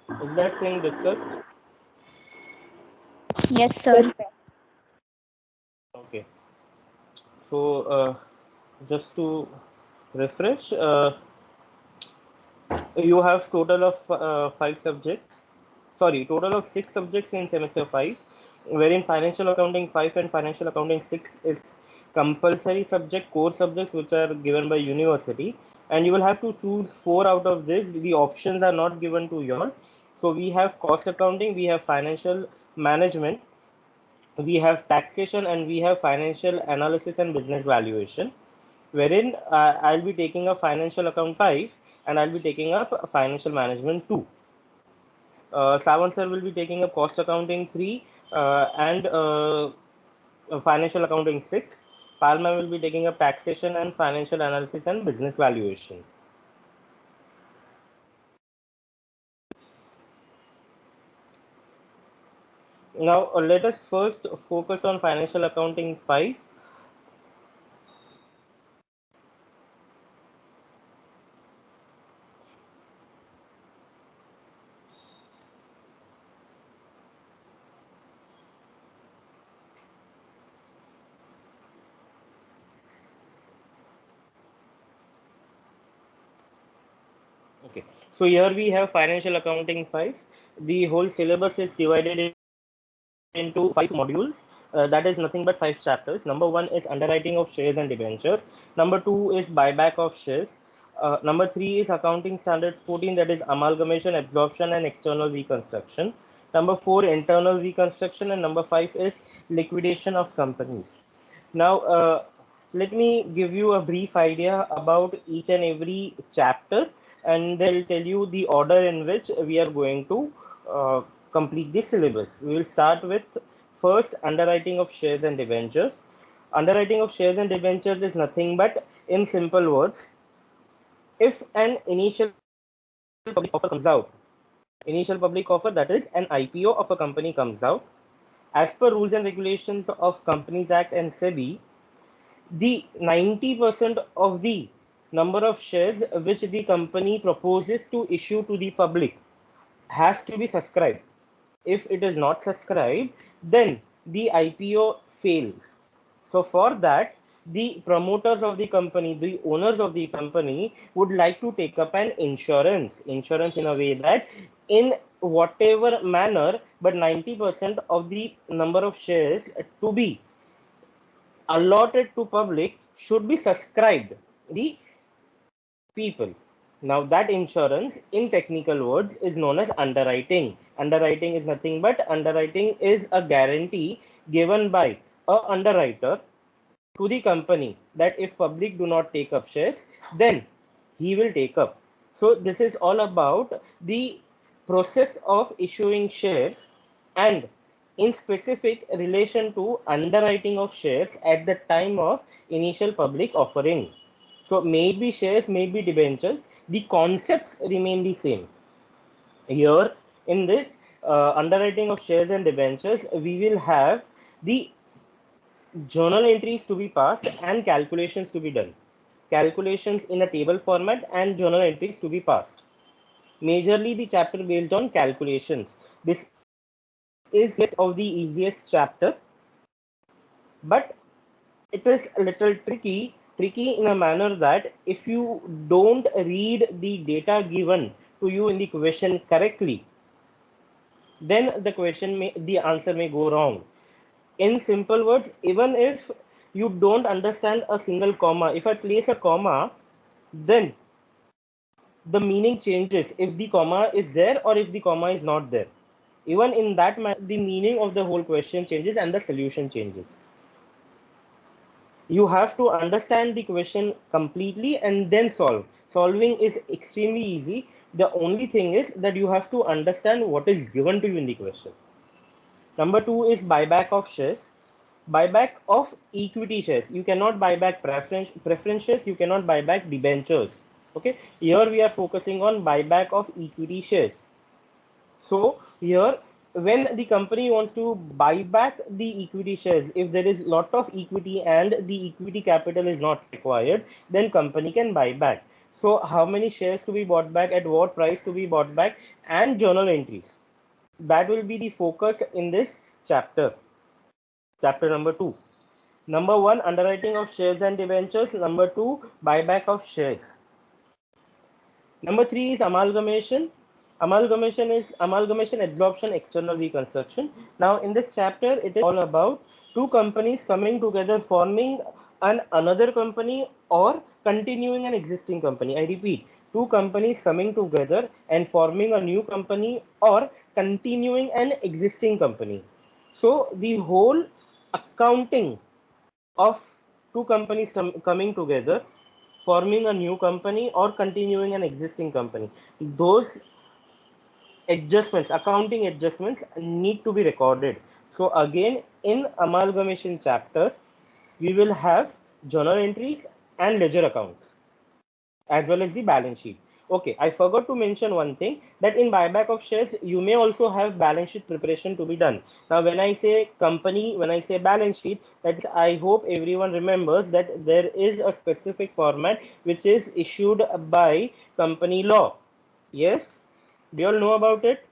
Is that thing discussed? Yes, sir. Okay. So just to refresh, you have total of 5 subjects. Sorry, total of 6 subjects in semester 5, wherein financial accounting 5 and financial accounting 6 is compulsory subject, core subjects which are given by university, and you will have to choose 4 out of this. The options are not given to you all. So we have cost accounting, we have financial management, we have taxation, and we have financial analysis and business valuation, wherein I'll be taking up financial account 5 and I'll be taking up financial management 2. Savan sir will be taking up cost accounting 3 and financial accounting 6. Palma will be taking up taxation and financial analysis and business valuation. Now, let us first focus on financial accounting 5. Okay, so here we have financial accounting 5. The whole syllabus is divided into 5 modules. That is nothing but 5 chapters. Number 1 is underwriting of shares and debentures. Number 2 is buyback of shares. Number 3 is accounting standard 14, that is amalgamation, absorption, and external reconstruction. Number 4, internal reconstruction, and number 5 is liquidation of companies. Now, let me give you a brief idea about each and every chapter, and they'll tell you the order in which we are going to complete the syllabus. We will start with first underwriting of shares and debentures. Underwriting of shares and debentures is nothing but, in simple words, if an initial public offer comes out, initial public offer, that is an IPO of a company comes out, as per rules and regulations of Companies Act and SEBI, the 90% of the number of shares which the company proposes to issue to the public has to be subscribed. If it is not subscribed, then the IPO fails. So for that, the promoters of the company, the owners of the company, would like to take up an insurance in a way that in whatever manner, but 90% of the number of shares to be allotted to public should be subscribed the people. Now that insurance in technical words is known as underwriting. Underwriting is nothing but, underwriting is a guarantee given by a underwriter to the company that if public do not take up shares, then he will take up. So this is all about the process of issuing shares, and in specific relation to underwriting of shares at the time of initial public offering. So maybe shares, maybe debentures, the concepts remain the same. Here in this underwriting of shares and debentures, we will have the journal entries to be passed and calculations to be done. Calculations in a table format and journal entries to be passed. Majorly the chapter based on calculations. This is of the easiest chapter, but it is a little tricky in a manner that if you don't read the data given to you in the question correctly, then the answer may go wrong. In simple words, even if you don't understand a single comma, if I place a comma, then the meaning changes if the comma is there or if the comma is not there. Even in that the meaning of the whole question changes and the solution changes. You have to understand the question completely and then solve. Solving is extremely easy. The only thing is that you have to understand what is given to you in the question. Number 2 is buyback of shares. Buyback of equity shares. You cannot buy back preference shares. You cannot buy back debentures. Okay. Here we are focusing on buyback of equity shares. So here, when the company wants to buy back the equity shares, if there is lot of equity and the equity capital is not required, then company can buy back. So how many shares to be bought back, at what price to be bought back, and journal entries. That will be the focus in this chapter. Chapter number 2. Number 1, underwriting of shares and debentures. Number 2, buyback of shares. Number 3 is amalgamation. Amalgamation, absorption, external reconstruction. Now in this chapter, it is all about two companies coming together, forming another company, or continuing an existing company. I repeat, two companies coming together and forming a new company, or continuing an existing company. So the whole accounting of two companies coming together, forming a new company, or continuing an existing company, those adjustments, accounting adjustments, need to be recorded. So again, in amalgamation chapter, we will have journal entries and ledger accounts, as well as the balance sheet. Okay, I forgot to mention one thing, that in buyback of shares, you may also have balance sheet preparation to be done. Now, when I say company, when I say balance sheet, that's, I hope everyone remembers that there is a specific format which is issued by company law. Yes, do you all know about it?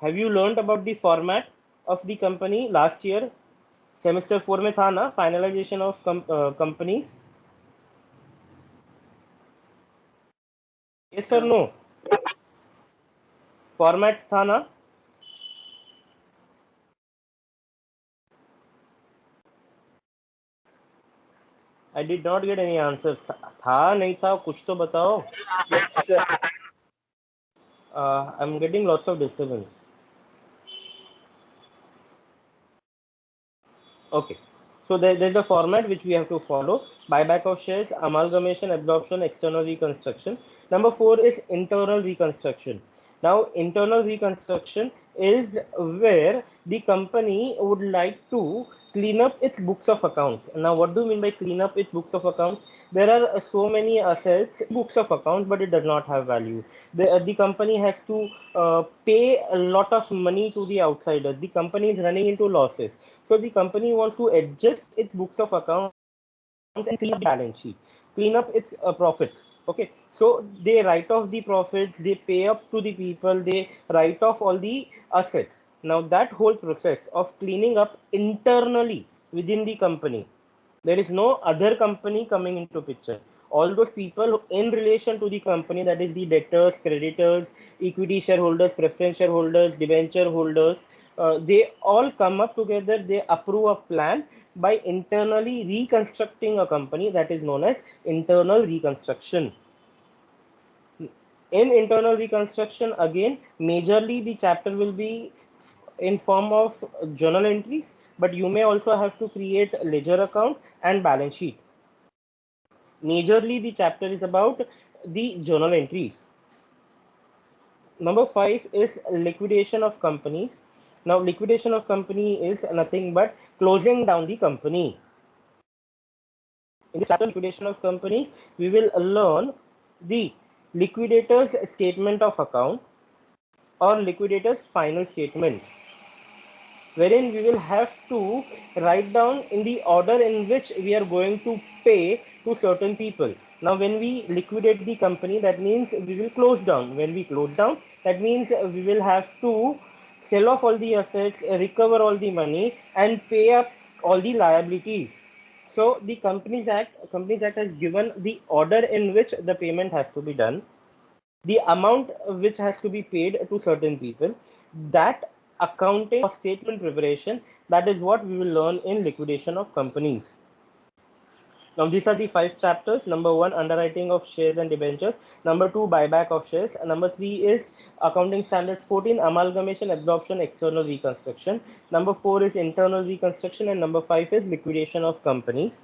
Have you learned about the format of the company last year? Semester 4 में था ना finalization of companies? Yes or no? Format था ना? I did not get any answers. था नहीं था, कुछ तो बताओ. I'm getting lots of disturbance. Okay. So there's a format which we have to follow: buyback of shares, amalgamation, absorption, external reconstruction. Number 4 is internal reconstruction. Now, internal reconstruction is where the company would like to clean up its books of accounts. Now, what do you mean by clean up its books of accounts? There are so many assets, books of accounts, but it does not have value. The company has to pay a lot of money to the outsiders. The company is running into losses. So the company wants to adjust its books of accounts and clean up the balance sheet, clean up its profits. Okay, so they write off the profits, they pay up to the people, they write off all the assets. Now that whole process of cleaning up internally within the company, there is no other company coming into picture. All those people in relation to the company, that is the debtors, creditors, equity shareholders, preference shareholders, debenture holders, they all come up together, they approve a plan by internally reconstructing a company. That is known as internal reconstruction. In internal reconstruction, again, majorly the chapter will be in form of journal entries, but you may also have to create a ledger account and balance sheet. Majorly the chapter is about the journal entries. Number 5 is liquidation of companies. Now, liquidation of company is nothing but closing down the company. In this chapter, liquidation of companies, we will learn the liquidator's statement of account or liquidator's final statement, wherein we will have to write down in the order in which we are going to pay to certain people. Now, when we liquidate the company, that means we will close down. When we close down, that means we will have to sell off all the assets, recover all the money, and pay up all the liabilities. So the Companies Act has given the order in which the payment has to be done, the amount which has to be paid to certain people, that accounting or statement preparation, that is what we will learn in liquidation of companies. Now, these are the 5 chapters. Number 1, underwriting of shares and debentures. Number 2, buyback of shares. Number 3 is accounting standard 14, amalgamation, absorption, external reconstruction. Number 4 is internal reconstruction, and number 5 is liquidation of companies.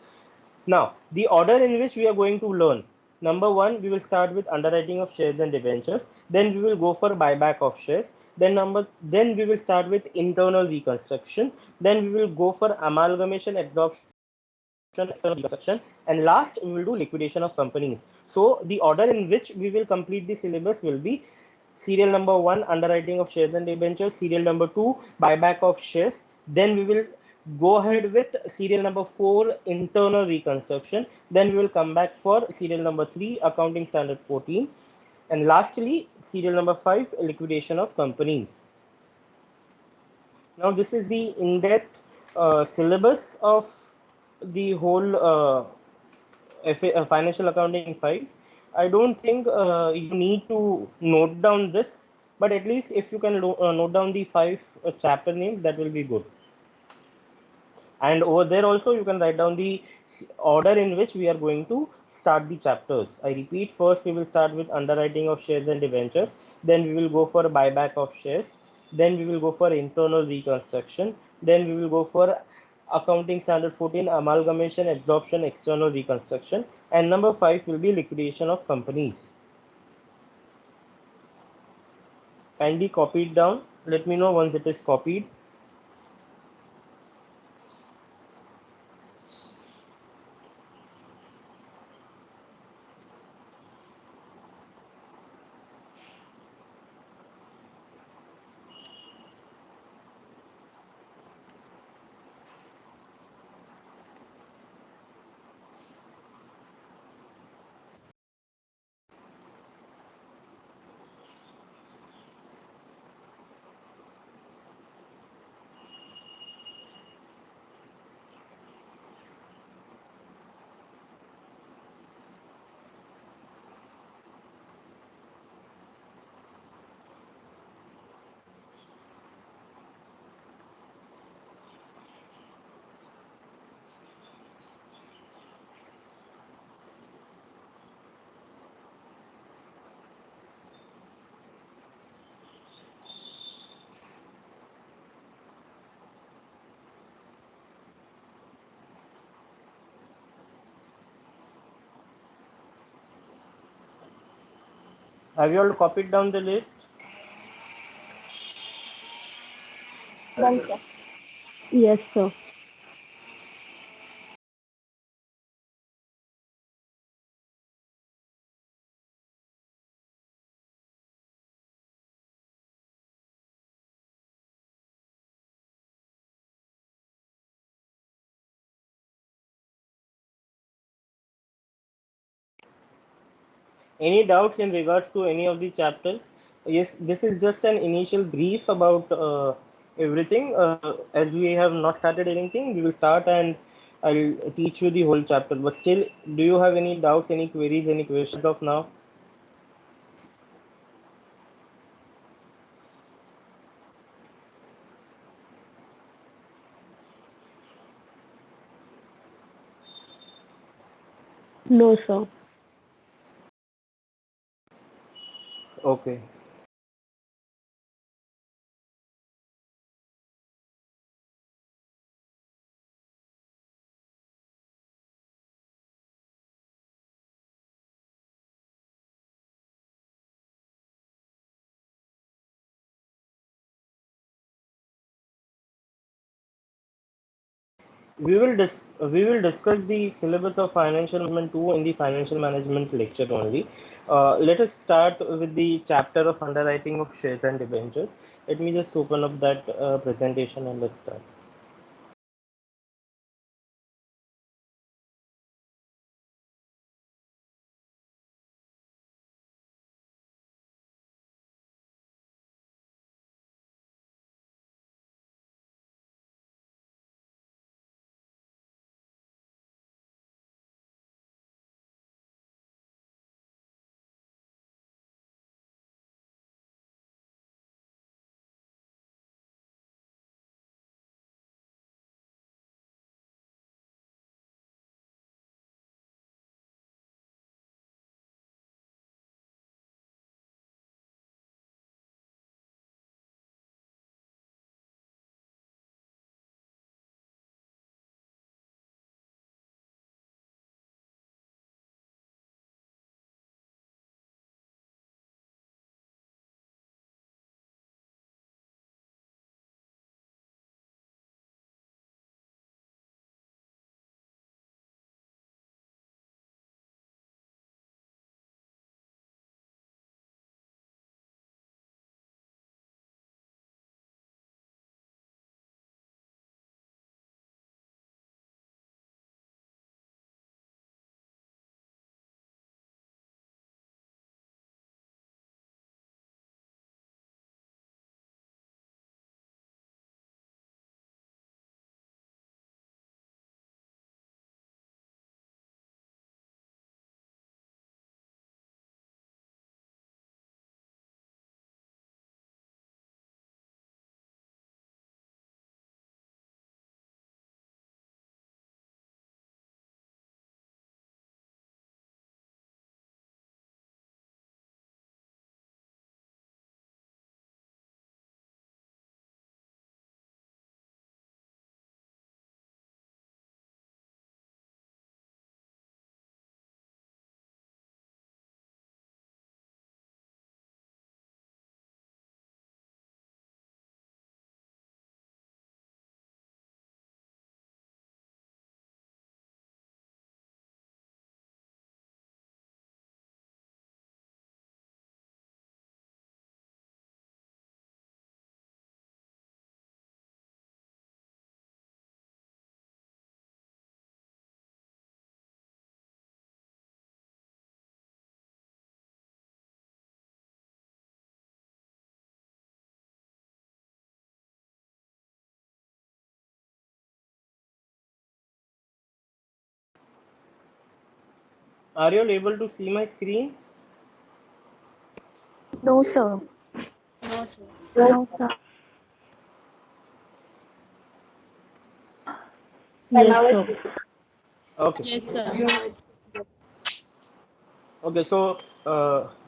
Now, the order in which we are going to learn: number 1, we will start with underwriting of shares and debentures. Then we will go for buyback of shares. Then we will start with internal reconstruction. Then we will go for amalgamation, absorption, reconstruction, and last we will do liquidation of companies. So the order in which we will complete the syllabus will be: serial number 1, underwriting of shares and debentures; serial number 2, buyback of shares; then we will go ahead with serial number 4, internal reconstruction. Then we will come back for serial number 3, accounting standard 14. And lastly, serial number 5, liquidation of companies. Now, this is the in-depth syllabus of the whole financial accounting 5. I don't think you need to note down this, but at least if you can note down the 5 chapter names, that will be good. And over there also you can write down the order in which we are going to start the chapters. I repeat, first we will start with underwriting of shares and debentures, then we will go for buyback of shares, then we will go for internal reconstruction, then we will go for accounting standard 14, amalgamation, absorption, external reconstruction, and number 5 will be liquidation of companies. Kindly copy it down, let me know once it is copied. Have you all copied down the list? Done, sir. Yes, sir. Any doubts in regards to any of the chapters? Yes, this is just an initial brief about everything. As we have not started anything, we will start and I'll teach you the whole chapter. But still, do you have any doubts, any queries, any questions of now? No, sir. Okay. We will discuss the syllabus of financial management 2 in the financial management lecture only. Let us start with the chapter of underwriting of shares and debentures. Let me just open up that presentation and let's start. Are you all able to see my screen? No, sir. No, sir. No, sir. Yes, sir. Okay. Yes, sir. Now it's good. Okay. So,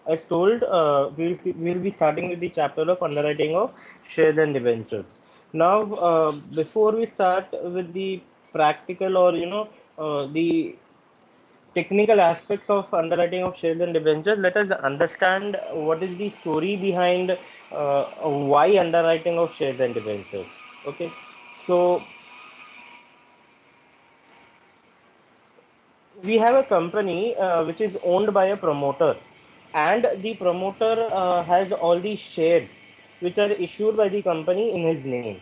as told, we'll be starting with the chapter of underwriting of shares and debentures. Now, before we start with the practical or the technical aspects of underwriting of shares and debentures, let us understand what is the story behind why underwriting of shares and debentures. Okay. So we have a company which is owned by a promoter, and the promoter has all the shares which are issued by the company in his name.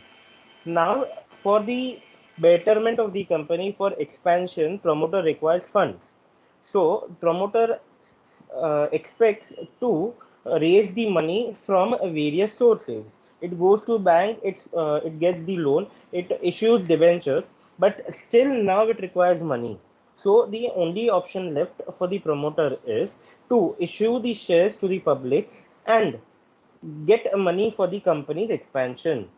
Now, for the betterment of the company, for expansion, promoter requires funds. So, promoter expects to raise the money from various sources. It goes to bank, it gets the loan, it issues debentures, but still now it requires money. So, the only option left for the promoter is to issue the shares to the public and get money for the company's expansion.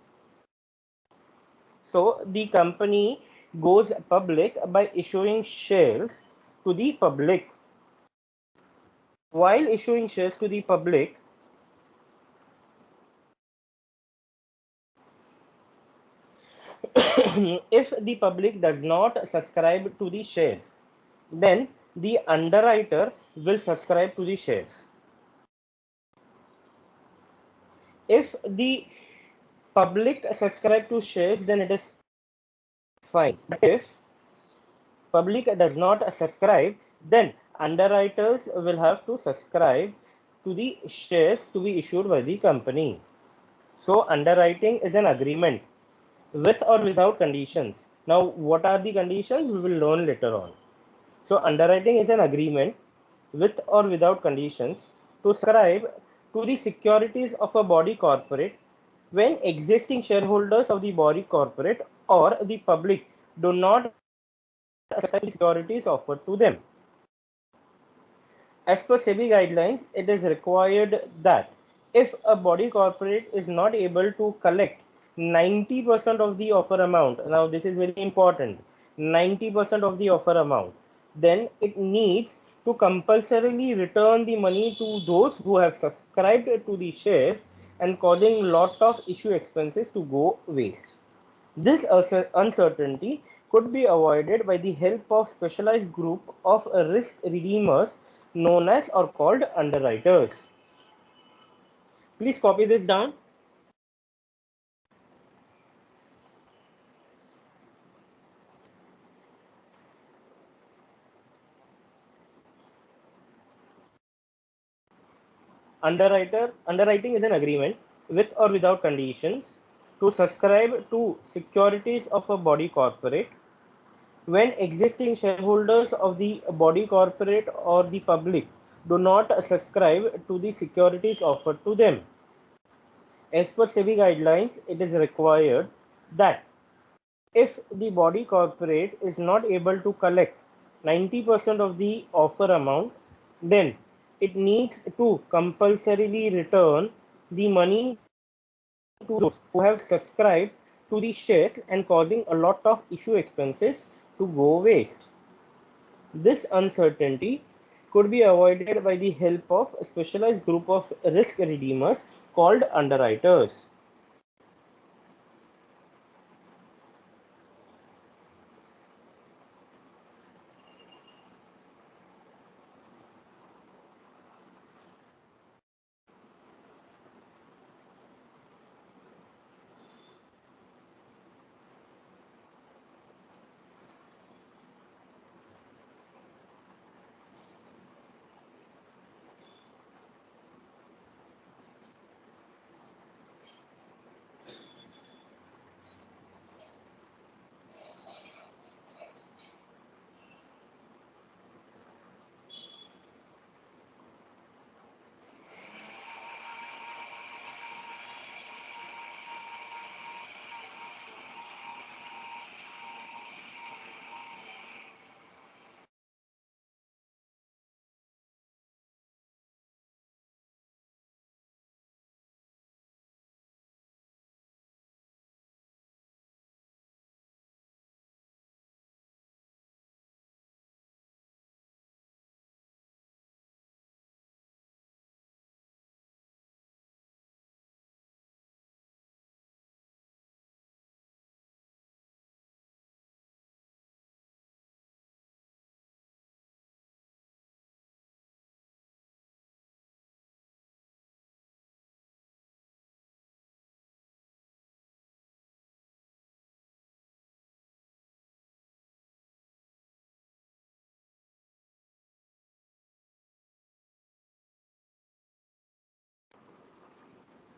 So the company goes public by issuing shares to the public. While issuing shares to the public, if the public does not subscribe to the shares, then the underwriter will subscribe to the shares. If the public subscribe to shares, then it is fine. But if public does not subscribe, then underwriters will have to subscribe to the shares to be issued by the company. So underwriting is an agreement with or without conditions. Now, what are the conditions? We will learn later on. So underwriting is an agreement with or without conditions to subscribe to the securities of a body corporate when existing shareholders of the body corporate or the public do not accept the securities offered to them. As per SEBI guidelines, it is required that if a body corporate is not able to collect 90% of the offer amount, now this is very important, 90% of the offer amount, then it needs to compulsorily return the money to those who have subscribed to the shares and causing lot of issue expenses to go waste. This uncertainty could be avoided by the help of specialized group of risk redeemers known as or called underwriters. Please copy this down. Underwriting is an agreement with or without conditions to subscribe to securities of a body corporate when existing shareholders of the body corporate or the public do not subscribe to the securities offered to them. As per SEBI guidelines, it is required that if the body corporate is not able to collect 90% of the offer amount, then it needs to compulsorily return the money to those who have subscribed to the shares and causing a lot of issue expenses to go waste. This uncertainty could be avoided by the help of a specialized group of risk redeemers called underwriters.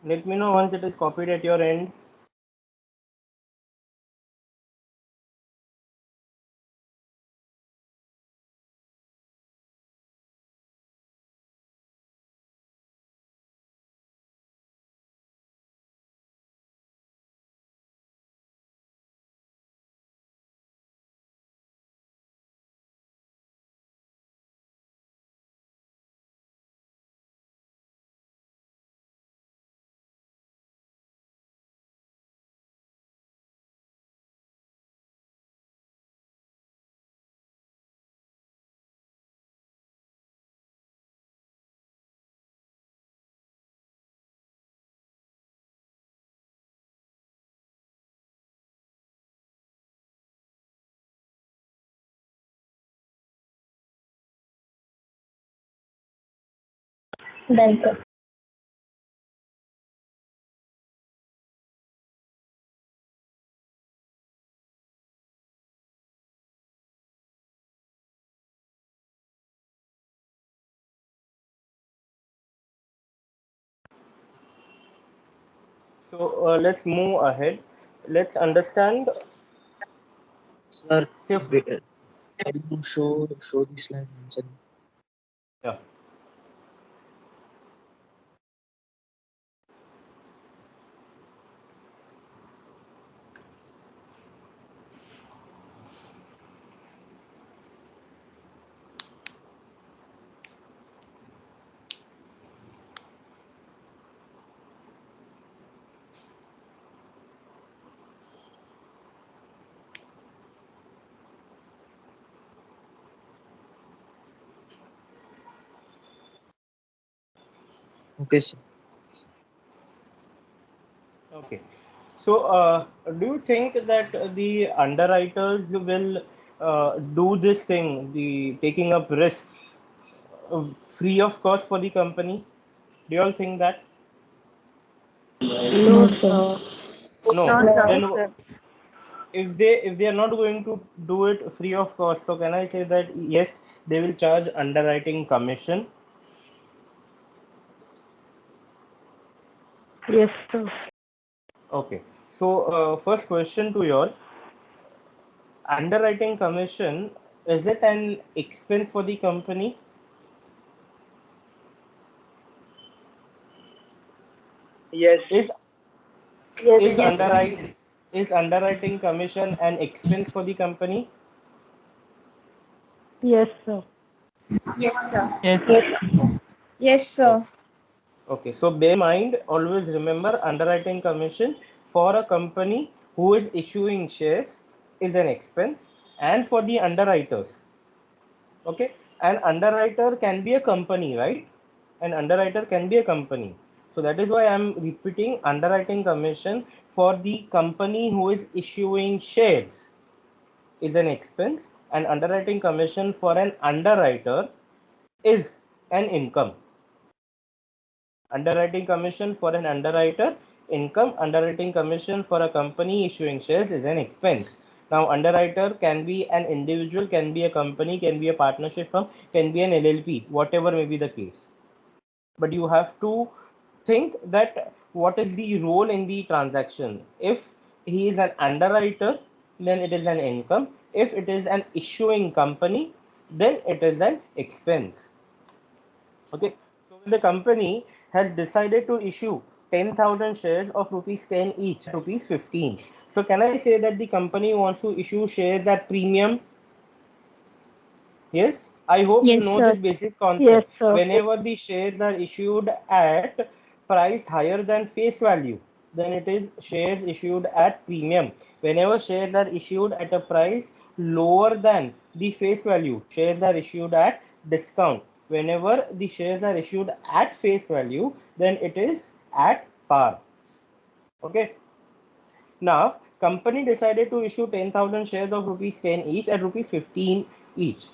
Let me know once it is copied at your end. Done, sir. So let's move ahead. Let's understand. Sir, Say, can you show the slide once again? yeah. Okay, sir. Okay. So, do you think that the underwriters will do this thing, the taking up risks, free of cost for the company? Do you all think that? No, sir. No. No, No, sir. Then sir. if they are not going to do it free of cost, so can I say that yes, they will charge underwriting commission? Yes, sir. Okay. So, first question to you all, underwriting commission, is it an expense for the company? Yes, Is is Yes, sir. underwriting commission an expense for the company? Yes, sir. Yes, sir. yes, Yes, sir. sir. Yes, Oh, sir. okay. So bear in mind, always remember underwriting commission for a company who is issuing shares is an expense, and for the underwriters. Okay, an underwriter can be a company, right? An underwriter can be a company. So that is why I'm repeating, underwriting commission for the company who is issuing shares is an expense, and underwriting commission for an underwriter is an income. Underwriting commission for an underwriter, income. Underwriting commission for a company issuing shares is an expense. Now, underwriter can be an individual, can be a company, can be a partnership firm, can be an LLP, whatever may be the case. But you have to think that what is the role in the transaction. If he is an underwriter, then it is an income. If it is an issuing company, then it is an expense. Okay, so when the company has decided to issue 10,000 shares of rupees 10 each, rupees 15. So can I say that the company wants to issue shares at premium? Yes, I hope you Yes, know sir. this basic Yes, concept. sir. Whenever the shares are issued at price higher than face value, then it is shares issued at premium. Whenever shares are issued at a price lower than the face value, shares are issued at discount. Whenever the shares are issued at face value, then it is at par. Okay. Now, company decided to issue 10,000 shares of rupees 10 each at rupees 15 each.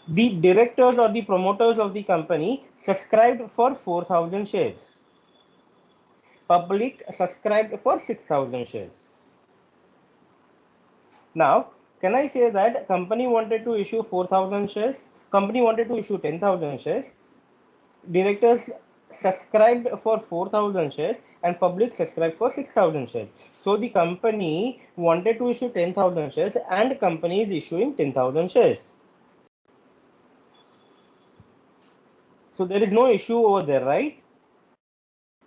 The directors or the promoters of the company subscribed for 4,000 shares. Public subscribed for 6,000 shares. Now, can I say that company wanted to issue 4,000 shares? Company wanted to issue 10,000 shares. Directors subscribed for 4,000 shares and public subscribed for 6,000 shares. So the company wanted to issue 10,000 shares and company is issuing 10,000 shares. So there is no issue over there, right?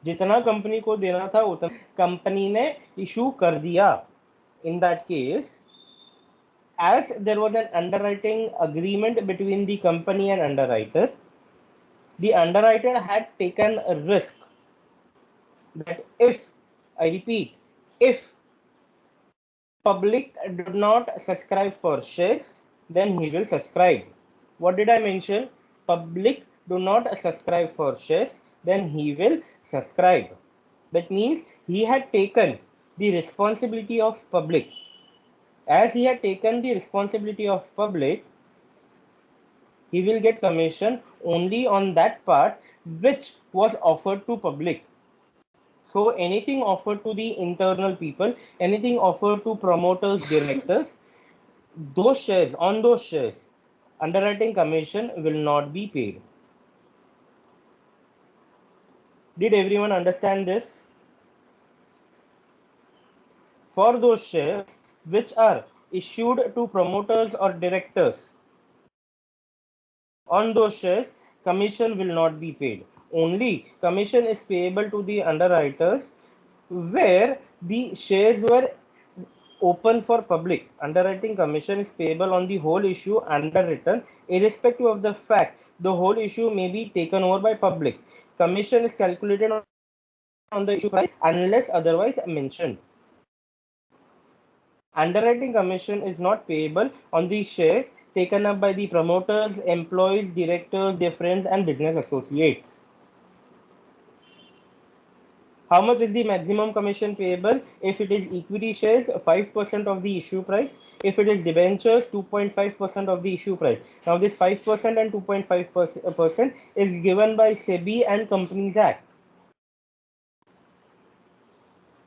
जितना company को देना था उतना company ने issue कर दिया. In that case, as there was an underwriting agreement between the company and underwriter, the underwriter had taken a risk that if, I repeat, if public do not subscribe for shares, then he will subscribe. What did I mention? Public do not subscribe for shares, then he will subscribe. That means he had taken the responsibility of public. As he had taken the responsibility of public, he will get commission only on that part which was offered to public. So anything offered to the internal people, anything offered to promoters, directors, those shares, on those shares, underwriting commission will not be paid. Did everyone understand this? For those shares which are issued to promoters or directors, on those shares, commission will not be paid. Only commission is payable to the underwriters where the shares were open for public. Underwriting commission is payable on the whole issue underwritten, irrespective of the fact the whole issue may be taken over by public. Commission is calculated on the issue price unless otherwise mentioned. Underwriting commission is not payable on the shares taken up by the promoters, employees, directors, their friends, and business associates. How much is the maximum commission payable? If it is equity shares, 5% of the issue price. If it is debentures, 2.5% of the issue price. Now this 5% and 2.5% is given by SEBI and Companies Act,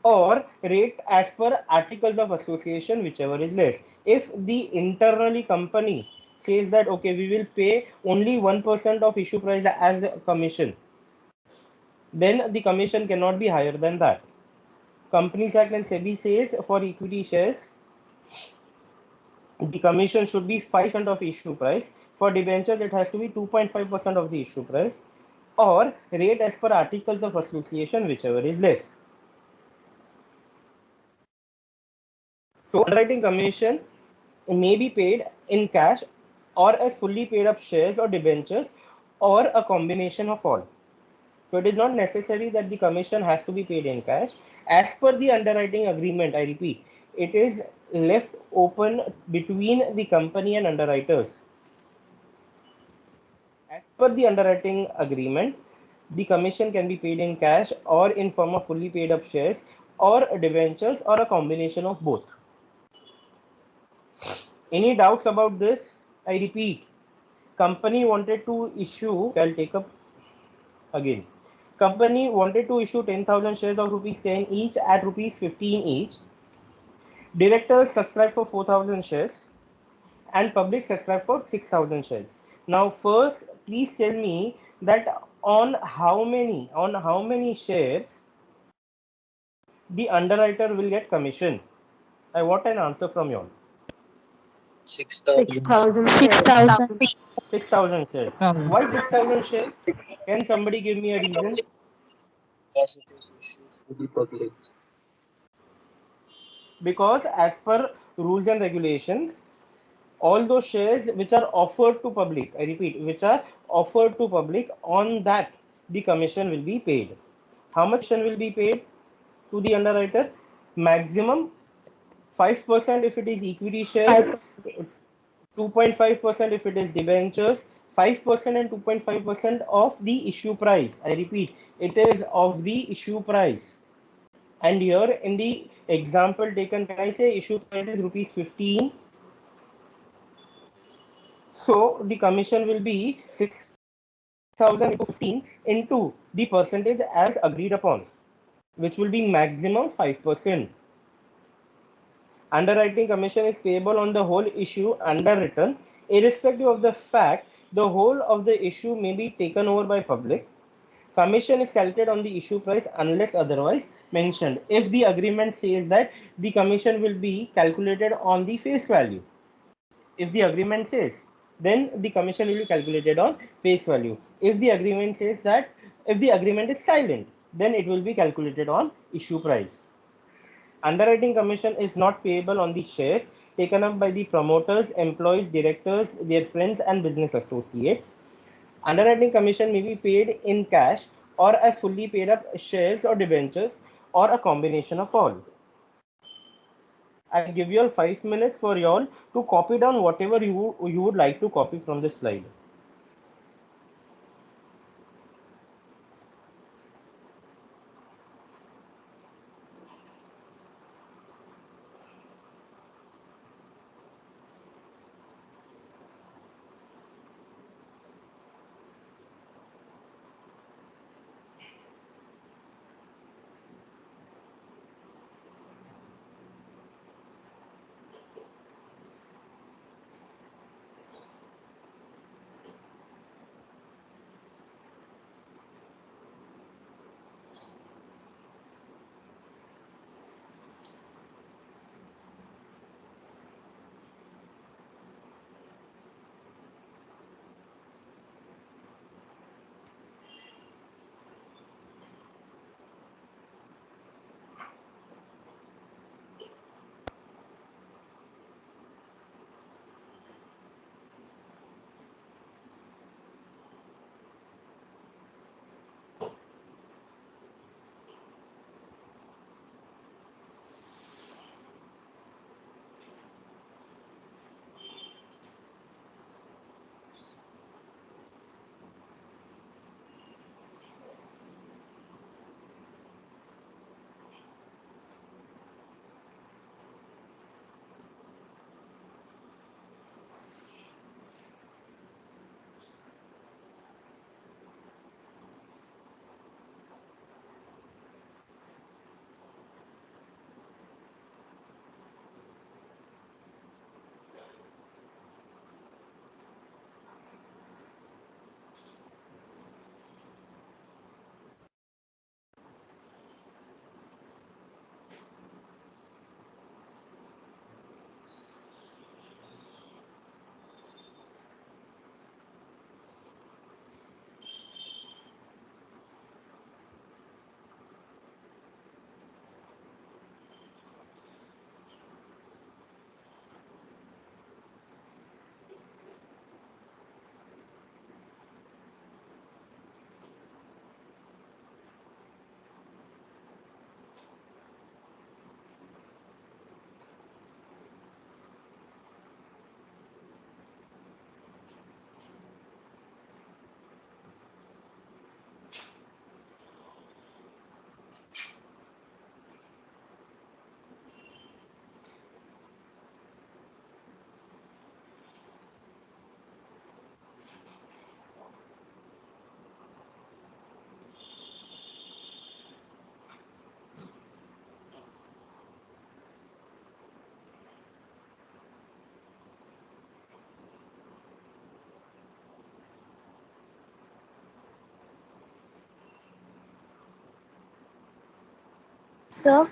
or rate as per articles of association, whichever is less. If the internally company says that okay, we will pay only 1% of issue price as a commission, then the commission cannot be higher than that. Companies Act and SEBI says for equity shares, the commission should be 5% of issue price. For debentures, it has to be 2.5% of the issue price, or rate as per articles of association, whichever is less. So underwriting commission may be paid in cash or as fully paid up shares or debentures, or a combination of all. So it is not necessary that the commission has to be paid in cash. As per the underwriting agreement, I repeat, it is left open between the company and underwriters. As per the underwriting agreement, the commission can be paid in cash or in form of fully paid up shares or debentures, or a combination of both. Any doubts about this? I repeat, company wanted to issue, I'll take up again. Company wanted to issue 10,000 shares of rupees 10 each at rupees 15 each. Directors subscribed for 4,000 shares and public subscribed for 6,000 shares. Now first, please tell me that on how many shares the underwriter will get commission. I want an answer from you all. 6,000. 6,000. 6,000 shares. Why 6,000 shares? Can somebody give me a reason? Because it is issued to the public. Because as per rules and regulations, all those shares which are offered to public, I repeat, which are offered to public, on that the commission will be paid. How much will be paid to the underwriter? Maximum 5% if it is equity shares, 2.5% if it is debentures, 5% and 2.5% of the issue price. I repeat, it is of the issue price. And here in the example taken, can I say issue price is rupees 15? So the commission will be 6,000 into 15 into the percentage as agreed upon, which will be maximum 5%. Underwriting commission is payable on the whole issue underwritten, irrespective of the fact the whole of the issue may be taken over by public. Commission is calculated on the issue price unless otherwise mentioned. If the agreement says that the commission will be calculated on the face value, if the agreement says, then the commission will be calculated on face value. If the agreement says that, if the agreement is silent, then it will be calculated on issue price. Underwriting commission is not payable on the shares taken up by the promoters, employees, directors, their friends, and business associates. Underwriting commission may be paid in cash or as fully paid up shares or debentures or a combination of all. I'll give you all 5 minutes for you all to copy down whatever you would like to copy from this slide. Sir,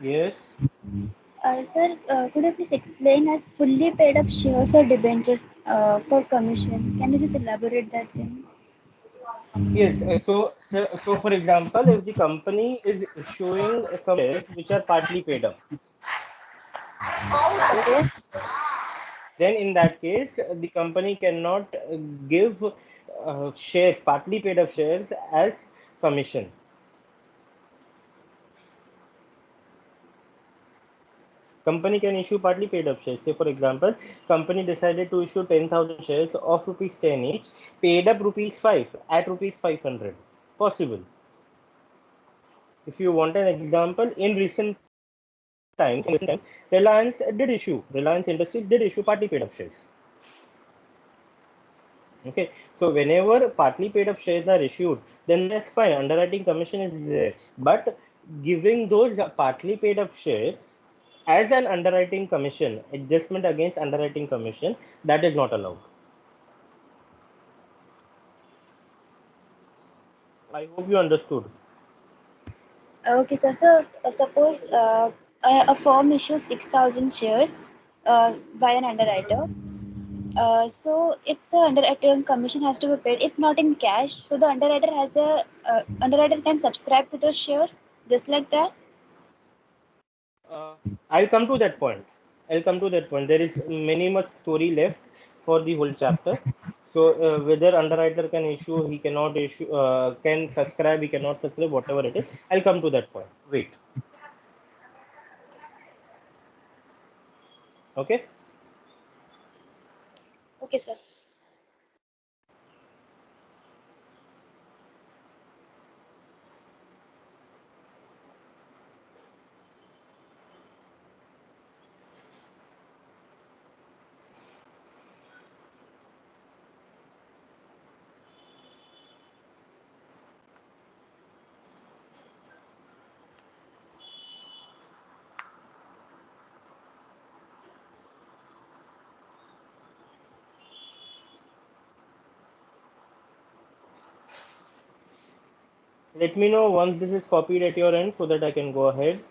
Yes. sir, could you please explain as fully paid up shares or debentures for commission? Can you just elaborate that thing? Yes. So for example, if the company is issuing some shares which are partly paid up, Okay. then in that case, the company cannot give shares, partly paid up shares as commission. Company can issue partly paid up shares. Say, for example, company decided to issue 10,000 shares of rupees 10 each, paid up rupees 5 at rupees 500. Possible. If you want an example, in recent times, Reliance Industries did issue partly paid up shares. Okay, so whenever partly paid up shares are issued, then that's fine. Underwriting commission is there. But giving those partly paid up shares as an underwriting commission, adjustment against underwriting commission, that is not allowed. I hope you understood. Okay, sir. So suppose a firm issues 6,000 shares by an underwriter. So if the underwriting commission has to be paid, if not in cash, so the underwriter can subscribe to those shares just like that. Uh, I'll come to that point. I'll come to that point. There is many much story left for the whole chapter. So whether underwriter can issue, he cannot issue, can subscribe, he cannot subscribe, whatever it is. I'll come to that point. Wait. Okay. Okay, sir. Let me know once this is copied at your end so that I can go ahead.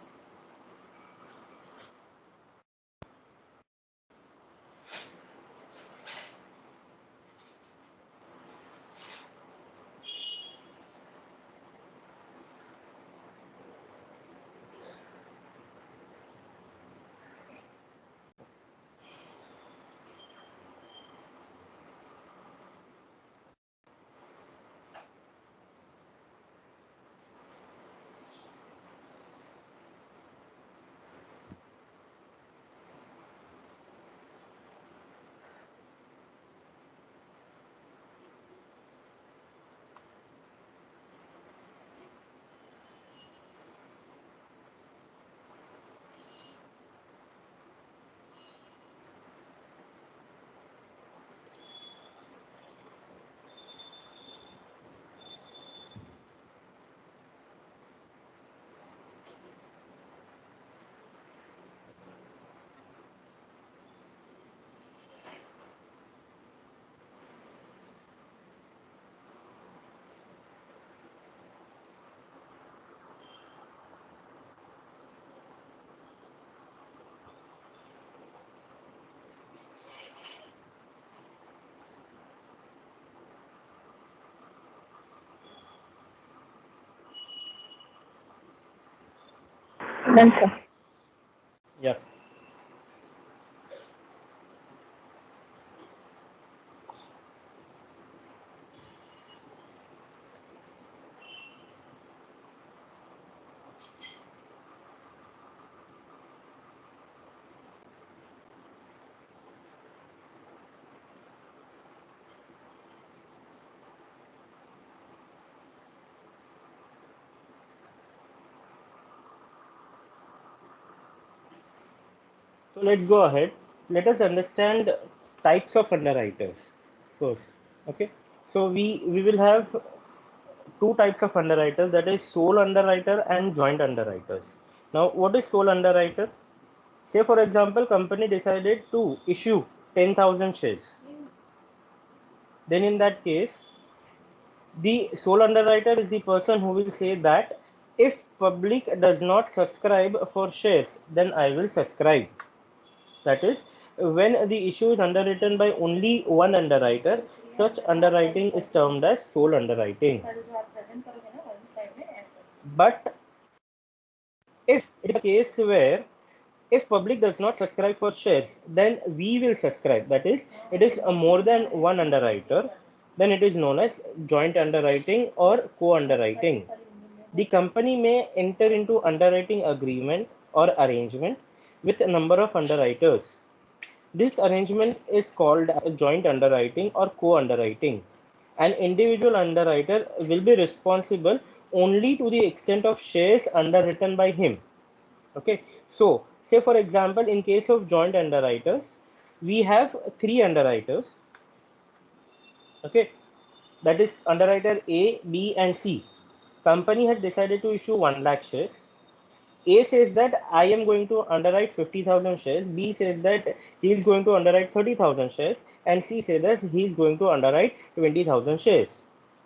Done, sir. Yeah. So let's go ahead. Let us understand types of underwriters first. Okay. So we will have two types of underwriters, that is sole underwriter and joint underwriters. Now, what is sole underwriter? Say for example, company decided to issue 10,000 shares. Then in that case, the sole underwriter is the person who will say that if public does not subscribe for shares, then I will subscribe. That is, when the issue is underwritten by only one underwriter, such underwriting is termed as sole underwriting. But if it is a case where if public does not subscribe for shares, then we will subscribe. That is, it is a more than one underwriter. Then it is known as joint underwriting or co-underwriting. The company may enter into underwriting agreement or arrangement with a number of underwriters. This arrangement is called joint underwriting or co-underwriting. An individual underwriter will be responsible only to the extent of shares underwritten by him. Okay, so say for example, in case of joint underwriters, we have three underwriters. Okay, that is underwriter A, B, and C. Company has decided to issue 1 lakh shares. A says that I am going to underwrite 50,000 shares. B says that he is going to underwrite 30,000 shares, and C says that he is going to underwrite 20,000 shares.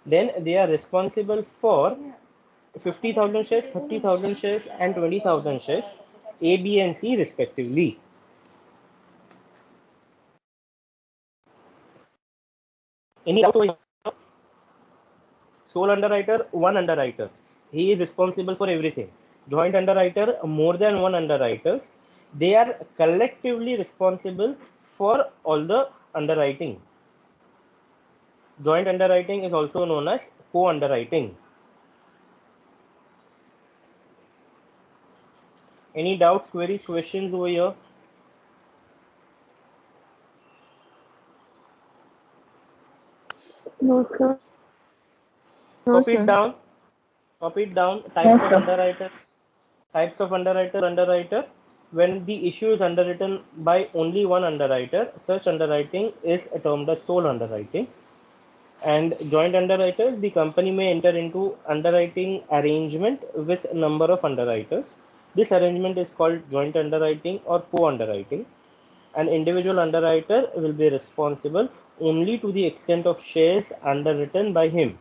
then they are responsible for 50,000 shares, 30,000 shares, and 20,000 shares, A, B, and C respectively. Any doubt over here? Sole underwriter, one underwriter. He is responsible for everything. Joint underwriter, more than one underwriters. They are collectively responsible for all the underwriting. Joint underwriting is also known as co-underwriting. Any doubts, queries, questions over here? No, sir. No, Copy it sir. down. Copy it down. Types of underwriters. Types of underwriter. When the issue is underwritten by only one underwriter, such underwriting is termed as sole underwriting. And joint underwriters, the company may enter into underwriting arrangement with a number of underwriters. This arrangement is called joint underwriting or co-underwriting. An individual underwriter will be responsible only to the extent of shares underwritten by him.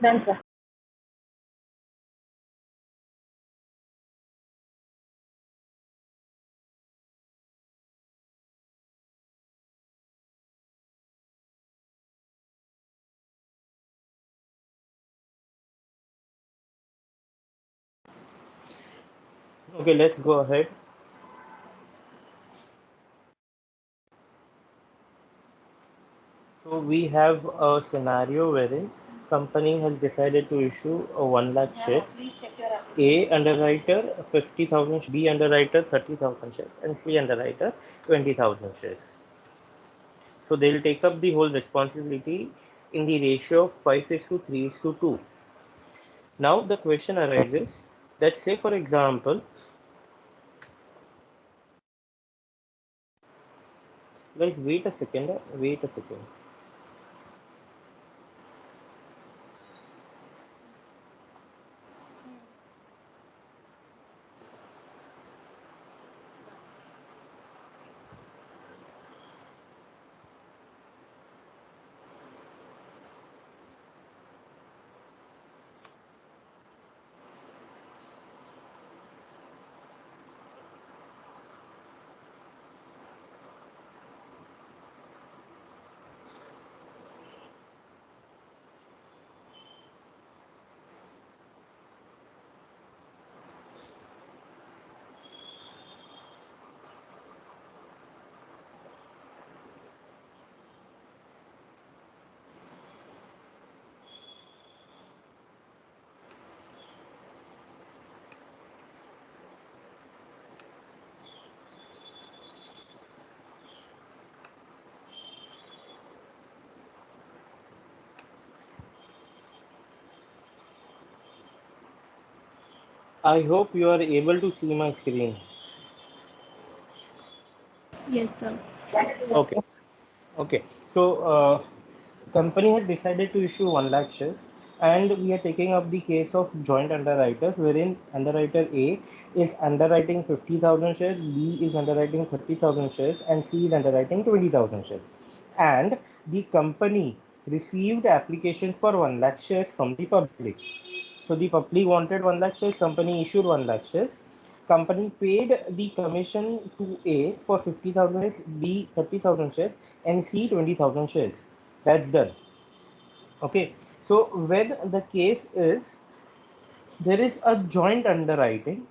Done, sir. Okay, let's go ahead. So we have a scenario wherein company has decided to issue a 1 lakh shares. A underwriter 50,000, B underwriter 30,000 shares, and C underwriter 20,000 shares. So they'll take up the whole responsibility in the ratio of 5:3:2. Now the question arises that, say for example, guys, wait a second. I hope you are able to see my screen. Yes, sir. Okay. Okay. So company has decided to issue 1 lakh shares, and we are taking up the case of joint underwriters, wherein underwriter A is underwriting 50,000 shares, B is underwriting 30,000 shares, and C is underwriting 20,000 shares. And the company received applications for 1 lakh shares from the public. So the public wanted 1 lakh shares, company issued 1 lakh shares. Company paid the commission to A for 50,000 shares, B 30,000 shares, and C 20,000 shares. That's done. Okay. So when the case is there is a joint underwriting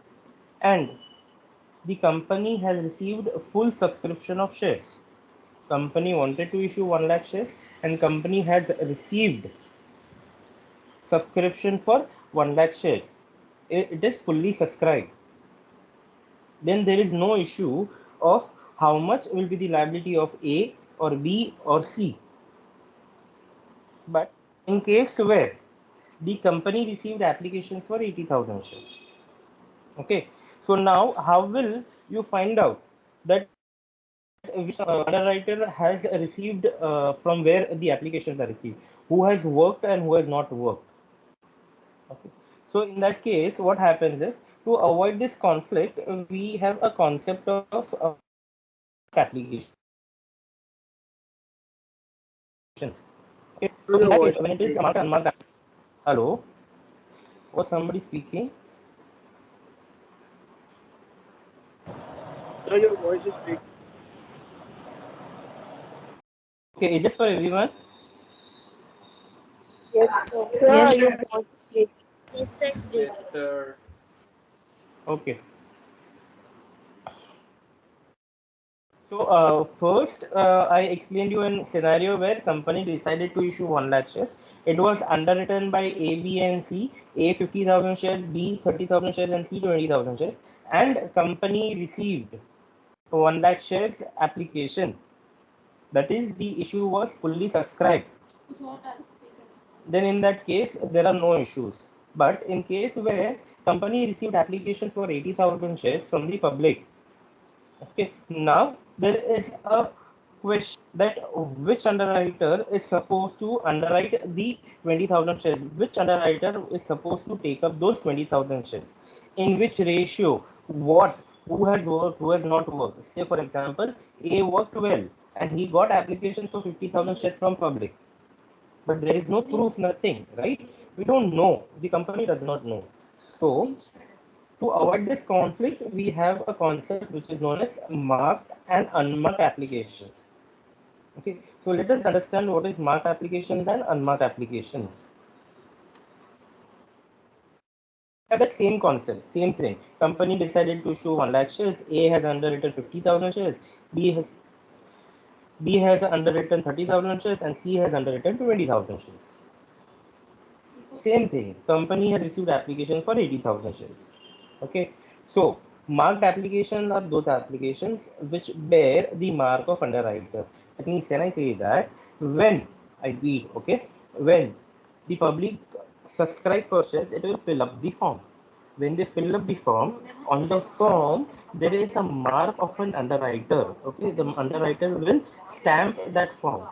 and the company has received a full subscription of shares. Company wanted to issue 1 lakh shares and company has received subscription for 1 lakh shares. It is fully subscribed. Then there is no issue of how much will be the liability of A or B or C. But in case where the company received applications for 80,000 shares. Okay, so now how will you find out that which underwriter has received from where the applications are received, who has worked and who has not worked? Okay, so in that case, what happens is, to avoid this conflict, we have a concept of applications. Okay, so in that case, when it is marked and unmarked, hello, was somebody speaking? Sir, your voice is breaking. Okay, is it for everyone? Yes, Yes, sir. sir. Yes, sir. It's breaking. Sir. Okay. So first, I explained you a scenario where company decided to issue 1 lakh shares. It was underwritten by A, B, and C. A 50,000 shares, B 30,000 shares, and C 20,000 shares. And company received 1 lakh shares application. That is, the issue was fully subscribed. Then in that case, there are no issues. But in case where company received application for 80,000 shares from the public, okay, now there is a question that which underwriter is supposed to underwrite the 20,000 shares? Which underwriter is supposed to take up those 20,000 shares? In which ratio? What? Who has worked? Who has not worked? Say for example, A worked well and he got application for 50,000 shares from public, but there is no proof, nothing, right? We don't know. The company does not know. So to avoid this conflict, we have a concept which is known as marked and unmarked applications. Okay, so let us understand what is marked applications and unmarked applications. have that same concept, same thing. Company decided to issue 1 lakh shares. A has underwritten 50,000 shares. B has underwritten 30,000 shares, and C has underwritten 20,000 shares. Same thing. Company has received application for 80,000 shares. Okay. So marked applications are those applications which bear the mark of underwriter. That means, can I say that when I read, okay, when the public subscribe for shares, it will fill up the form. When they fill up the form, on the form there is a mark of an underwriter. Okay, the underwriter will stamp that form.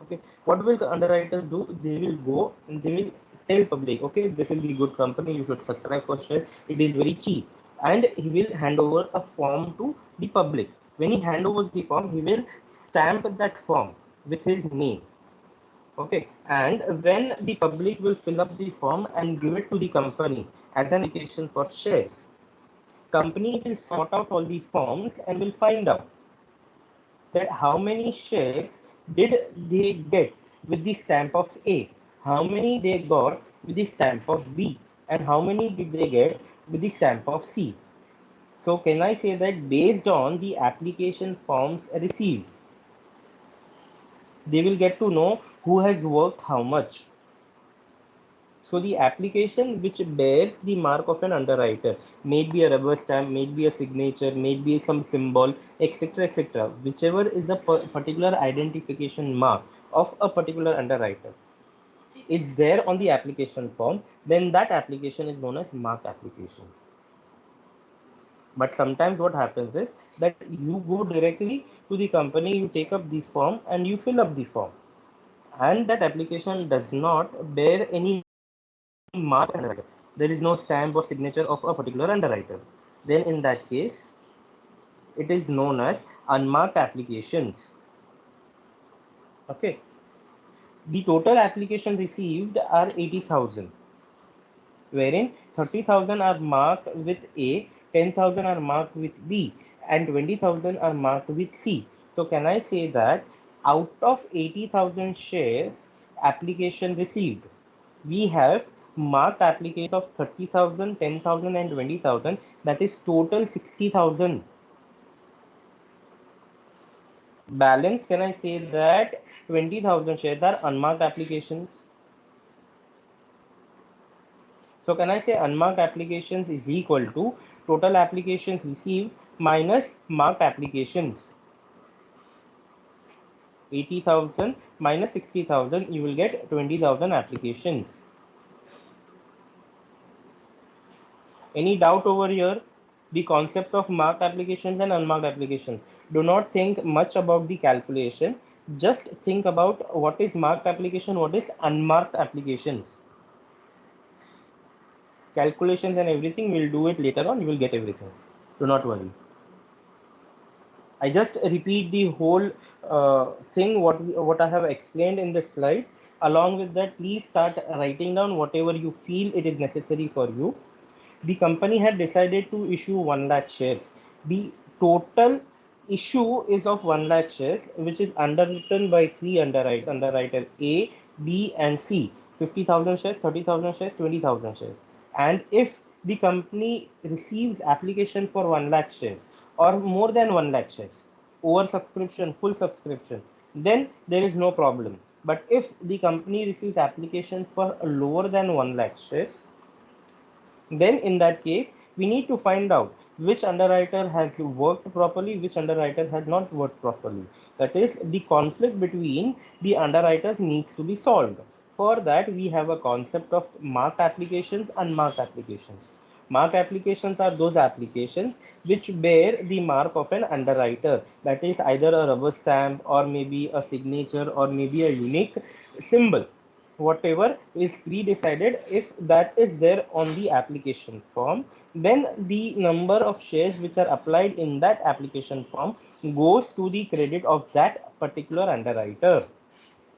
Okay, what will the underwriters do? They will go and they will tell public, okay, this is the good company, you should subscribe for shares, it is very cheap. And he will hand over a form to the public. When he hand over the form, he will stamp that form with his name. Okay, and when the public will fill up the form and give it to the company as an application for shares, company will sort out all the forms and will find out that how many shares did they get with the stamp of A, how many they got with the stamp of B, and how many did they get with the stamp of C. So can I say that based on the application forms received, they will get to know who has worked how much. So the application which bears the mark of an underwriter, may be a rubber stamp, may be a signature, may be some symbol, etc., etc., whichever is a particular identification mark of a particular underwriter is there on the application form, then that application is known as marked application. But sometimes what happens is that you go directly to the company, you take up the form and you fill up the form, and that application does not bear any mark of underwriter. There is no stamp or signature of a particular underwriter. Then in that case, it is known as unmarked applications. Okay. The total applications received are 80,000, wherein 30,000 are marked with A, 10,000 are marked with B, and 20,000 are marked with C. So can I say that out of 80,000 shares application received, we have marked applications of 30,000, 10,000, and 20,000. That is total 60,000. Balance, can I say that 20,000 shares are unmarked applications? So can I say unmarked applications is equal to total applications received minus marked applications? 80,000 minus 60,000, you will get 20,000 applications. Any doubt over here? The concept of marked applications and unmarked applications. Do not think much about the calculation. Just think about what is marked application, what is unmarked applications. Calculations and everything, we'll do it later on. You will get everything. Do not worry. I just repeat the whole thing what I have explained in this slide. Along with that, please start writing down whatever you feel it is necessary for you. The company had decided to issue 1 lakh shares. The total issue is of 1 lakh shares, which is underwritten by three underwriters, underwriter A, B, and C. 50,000 shares, 30,000 shares, 20,000 shares. And if the company receives application for 1 lakh shares or more than 1 lakh shares, over subscription, full subscription, then there is no problem. But if the company receives applications for lower than 1 lakh shares, then in that case we need to find out which underwriter has worked properly, which underwriter has not worked properly. That is, the conflict between the underwriters needs to be solved. For that, we have a concept of marked applications and marked applications. Mark applications are those applications which bear the mark of an underwriter, that is either a rubber stamp or maybe a signature or maybe a unique symbol, whatever is pre-decided. If that is there on the application form, then the number of shares which are applied in that application form goes to the credit of that particular underwriter.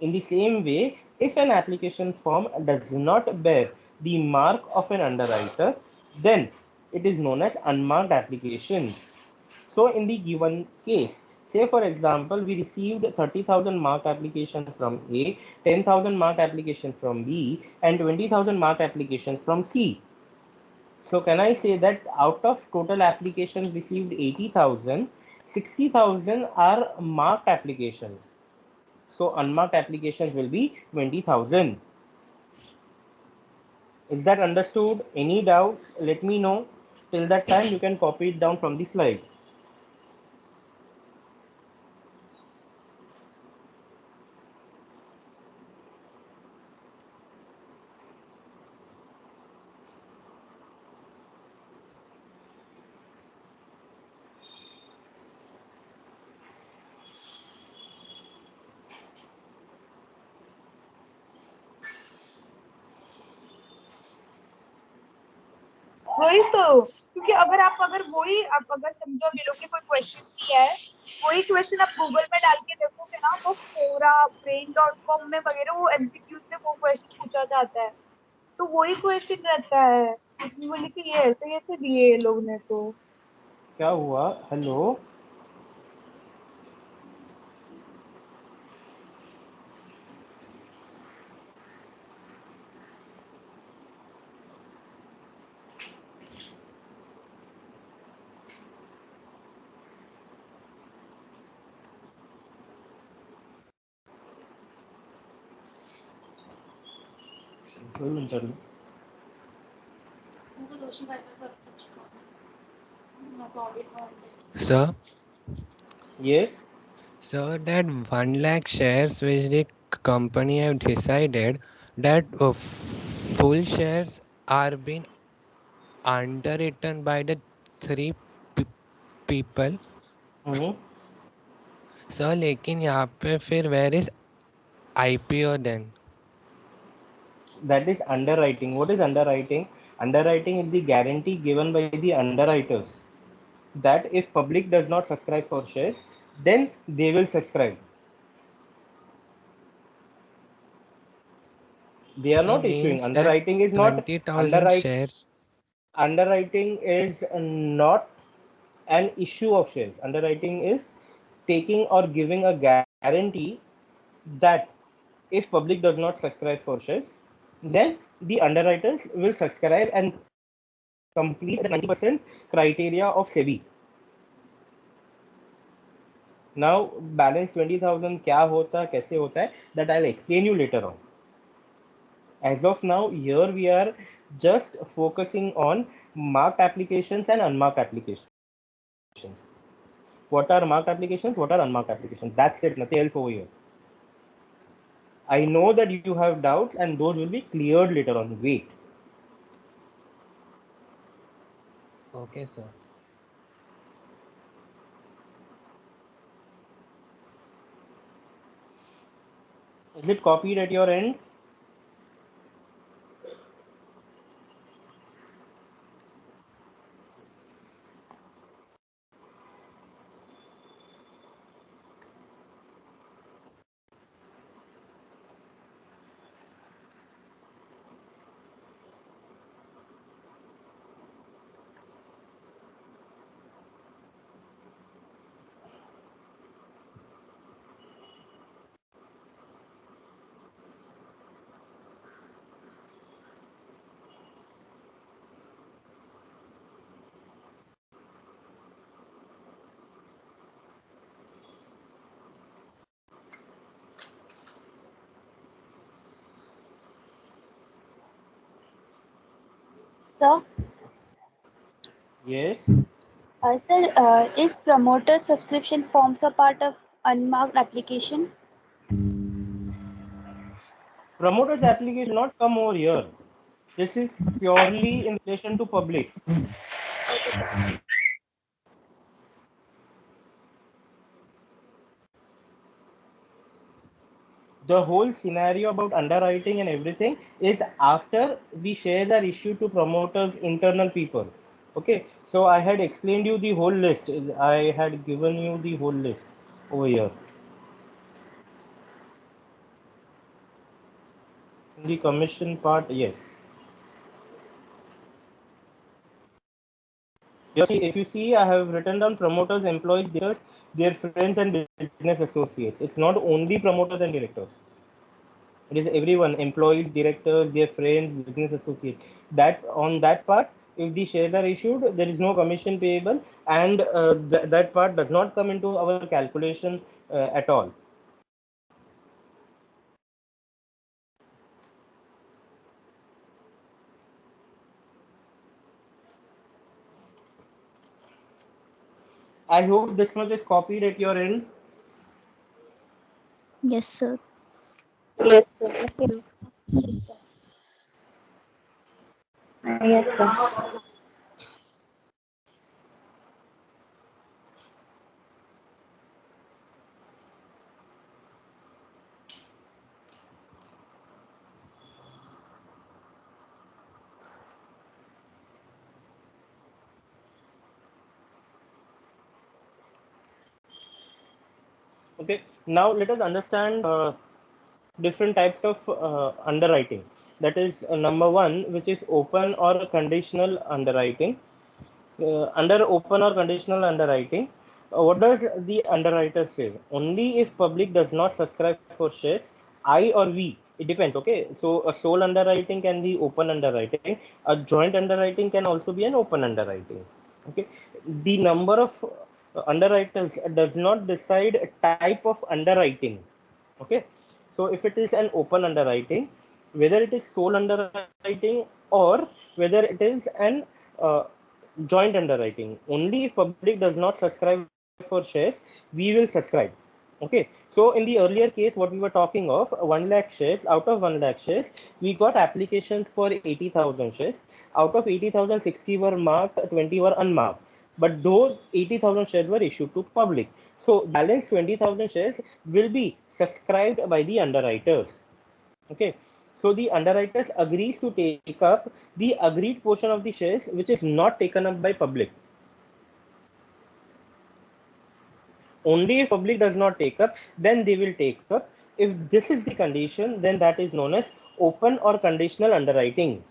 In the same way, if an application form does not bear the mark of an underwriter, then it is known as unmarked application. So in the given case, say for example, we received 30,000 mark application from A, 10,000 mark application from B, and 20,000 mark application from C. So can I say that out of total applications received 80,000, 60,000 are marked applications. So unmarked applications will be 20,000. Is that understood? Any doubts? Let me know. Till that time, you can copy it down from the slide. वही तो, क्योंकि अगर वही आप अगर समझो ये लोग ने कोई क्वेश्चन किया है, वही क्वेश्चन आप गूगल में डाल के देखोगे ना, वो कोरा brain.com में वगैरह वो एमसीक्यूज में वो क्वेश्चन पूछा जाता है, तो वही क्वेश्चन रहता है। इसमें बोली कि ये ऐसे दिए ये लोग ने तो। क्या हुआ? Hello, interview. Sir, Yes. sir, that 1 lakh shares which the company have decided that full shares are being underwritten by the three pe- people. Sir, लेकिन यहाँ पे फिर where is IPO then? That is underwriting. What is underwriting? Underwriting is the guarantee given by the underwriters that if public does not subscribe for shares, then they will subscribe. They are So not issuing. means that Underwriting is not 20,000 shares. underwriting is not an issue of shares. Underwriting is taking or giving a guarantee that if public does not subscribe for shares, then the underwriters will subscribe and complete the 90% criteria of SEBI. Now, balance 20,000 क्या होता है, कैसे होता है, that I'll explain you later on. As of now, here we are just focusing on marked applications and unmarked applications. What are marked applications? What are unmarked applications? That's it, nothing else over here. I know that you have doubts and those will be cleared later on. Wait. Okay, sir. Is it copied at your end? Sir, Yes. sir, is promoter subscription forms a part of unmarked application? Promoter's application not come over here. This is purely in relation to public. Okay, sir. The whole scenario about underwriting and everything is after the shares are issued to promoters, internal people. Okay, so I had explained you the whole list. I had given you the whole list over here. In the commission part, yes. If you see, I have written down promoters, employees, directors, their friends and business associates. It's not only promoters and directors. It is everyone, employees, directors, their friends, business associates. That on that part, If the shares are issued, there is no commission payable, and that part does not come into our calculation at all. I hope this much is copied at your end. Yes, sir. Yes, sir. Yes, sir. Yes, sir. Okay, now let us understand different types of underwriting. That is number one, which is open or conditional underwriting. Under open or conditional underwriting, what does the underwriter say? Only if public does not subscribe for shares, I or we, it depends. Okay, so a sole underwriting can be open underwriting, a joint underwriting can also be an open underwriting. Okay, the number of underwriters does not decide type of underwriting. Okay, so if it is an open underwriting, whether it is sole underwriting or whether it is an joint underwriting, only if public does not subscribe for shares, we will subscribe. Okay, so in the earlier case, what we were talking of, 1 lakh shares, out of 1 lakh shares, we got applications for 80,000 shares. Out of 80,000, 60 were marked, 20 were unmarked. But those 80,000 shares were issued to public. So balance 20,000 shares will be subscribed by the underwriters. Okay, so the underwriters agrees to take up the agreed portion of the shares which is not taken up by public. Only if public does not take up, then they will take up. If this is the condition, then that is known as open or conditional underwriting.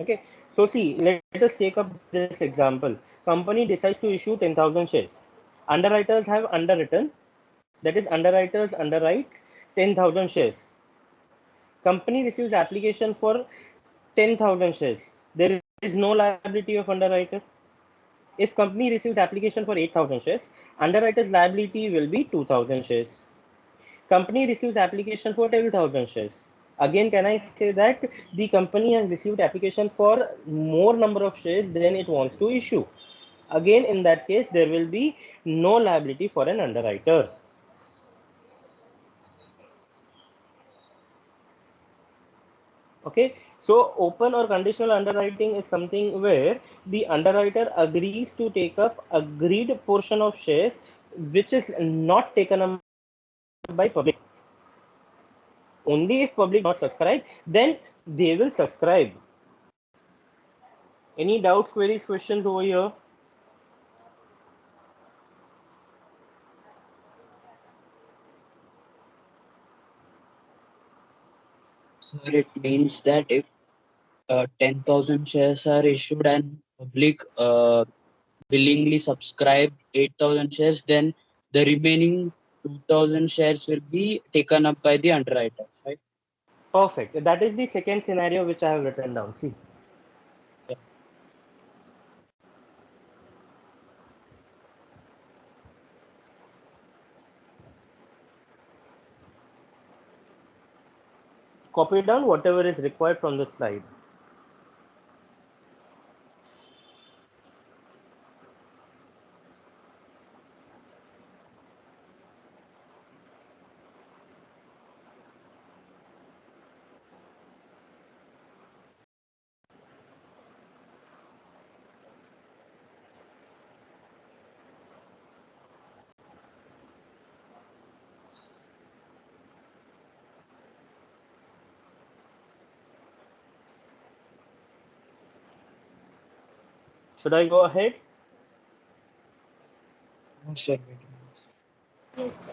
Okay, so see, let us take up this example. Company decides to issue 10,000 shares. Underwriters have underwritten, that is, underwriters underwrites 10,000 shares. Company receives application for 10,000 shares. There is no liability of underwriter. If company receives application for 8,000 shares, underwriter's liability will be 2,000 shares. Company receives application for 10,000 shares. Again, can I say that the company has received application for more number of shares than it wants to issue? Again, in that case, there will be no liability for an underwriter. Okay, so open or conditional underwriting is something where the underwriter agrees to take up agreed portion of shares which is not taken up by public. Only if public not subscribe, then they will subscribe. Any doubts, queries, questions over here? Sir, it means that if 10,000 shares are issued and public willingly subscribed 8,000 shares, then the remaining 2,000 shares will be taken up by the underwriters, right? Perfect. That is the second scenario which I have written down. See. Yeah. Copy down whatever is required from the slide. Should I go ahead? No, sir. Wait a minute. Yes, sir.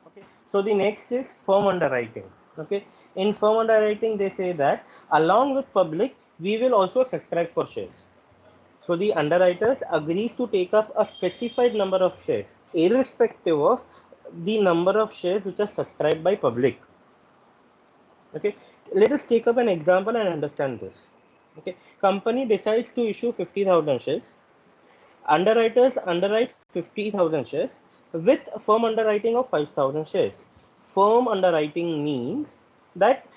Okay. So the next is firm underwriting. Okay. In firm underwriting, they say that along with public, we will also subscribe for shares. So the underwriters agrees to take up a specified number of shares, irrespective of the number of shares which are subscribed by public. Okay, let us take up an example and understand this. Okay, company decides to issue 50,000 shares. Underwriters underwrite 50,000 shares with firm underwriting of 5,000 shares. Firm underwriting means that